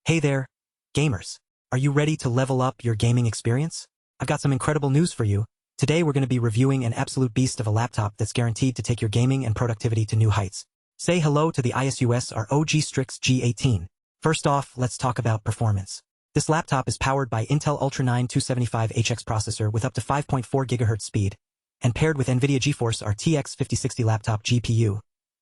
Hey there, gamers. Are you ready to level up your gaming experience? I've got some incredible news for you. Today we're going to be reviewing an absolute beast of a laptop that's guaranteed to take your gaming and productivity to new heights. Say hello to the ASUS ROG Strix G18. First off, let's talk about performance. This laptop is powered by Intel Ultra 9 275HX processor with up to 5.4 GHz speed, and paired with NVIDIA GeForce RTX 5060 laptop GPU.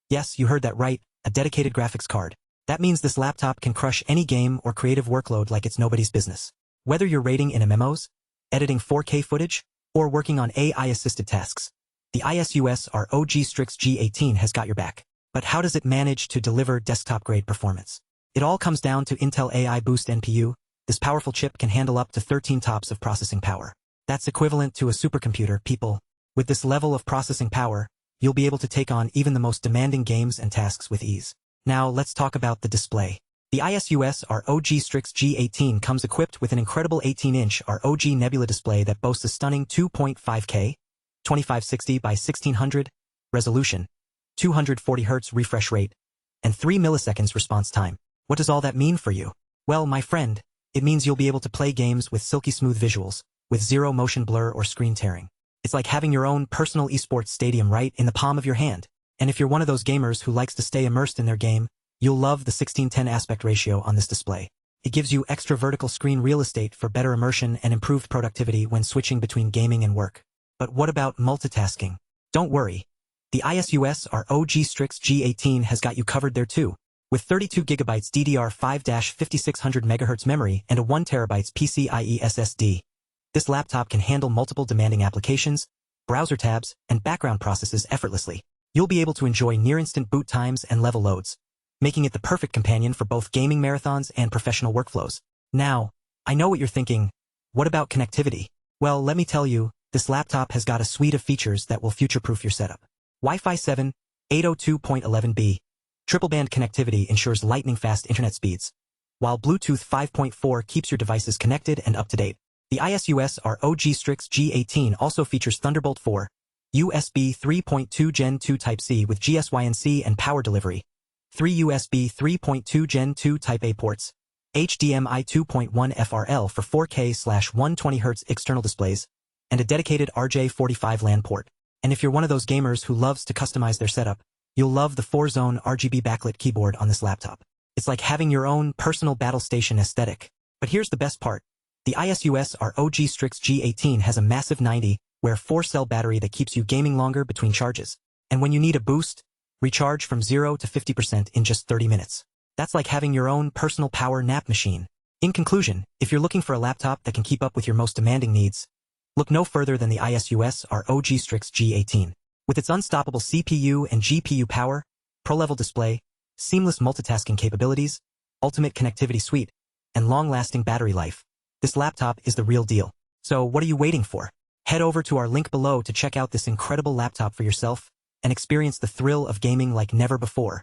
Yes, you heard that right, a dedicated graphics card. That means this laptop can crush any game or creative workload like it's nobody's business. Whether you're raiding in MMOs, editing 4K footage, or working on AI-assisted tasks, the ASUS ROG Strix G18 has got your back. But how does it manage to deliver desktop-grade performance? It all comes down to Intel AI Boost NPU. This powerful chip can handle up to 13 TOPS of processing power. That's equivalent to a supercomputer, people. With this level of processing power, you'll be able to take on even the most demanding games and tasks with ease. Now let's talk about the display. The ASUS ROG Strix G18 comes equipped with an incredible 18-inch ROG Nebula display that boasts a stunning 2.5K 2560 by 1600 resolution, 240Hz refresh rate, and 3 milliseconds response time. What does all that mean for you? Well, my friend, it means you'll be able to play games with silky smooth visuals, with zero motion blur or screen tearing. It's like having your own personal esports stadium right in the palm of your hand. And if you're one of those gamers who likes to stay immersed in their game, you'll love the 16:10 aspect ratio on this display. It gives you extra vertical screen real estate for better immersion and improved productivity when switching between gaming and work. But what about multitasking? Don't worry. The ASUS ROG Strix G18 has got you covered there too. With 32GB DDR5-5600 MHz memory and a 1TB PCIe SSD, this laptop can handle multiple demanding applications, browser tabs, and background processes effortlessly. You'll be able to enjoy near-instant boot times and level loads, making it the perfect companion for both gaming marathons and professional workflows. Now, I know what you're thinking. What about connectivity? Well, let me tell you, this laptop has got a suite of features that will future-proof your setup. Wi-Fi 7, 802.11b, triple-band connectivity ensures lightning-fast internet speeds, while Bluetooth 5.4 keeps your devices connected and up-to-date. The ASUS ROG Strix G18 also features Thunderbolt 4, USB 3.2 Gen 2 Type-C with GSYNC and power delivery, 3 USB 3.2 Gen 2 Type-A ports, HDMI 2.1 FRL for 4K/120Hz external displays, and a dedicated RJ45 LAN port. And if you're one of those gamers who loves to customize their setup, you'll love the 4-zone RGB backlit keyboard on this laptop. It's like having your own personal battle station aesthetic. But here's the best part. The ASUS ROG Strix G18 has a massive 4-cell battery that keeps you gaming longer between charges. And when you need a boost, recharge from 0 to 50% in just 30 minutes. That's like having your own personal power nap machine. In conclusion, if you're looking for a laptop that can keep up with your most demanding needs, look no further than the ASUS ROG Strix G18. With its unstoppable CPU and GPU power, pro-level display, seamless multitasking capabilities, ultimate connectivity suite, and long-lasting battery life, this laptop is the real deal. So what are you waiting for? Head over to our link below to check out this incredible laptop for yourself and experience the thrill of gaming like never before.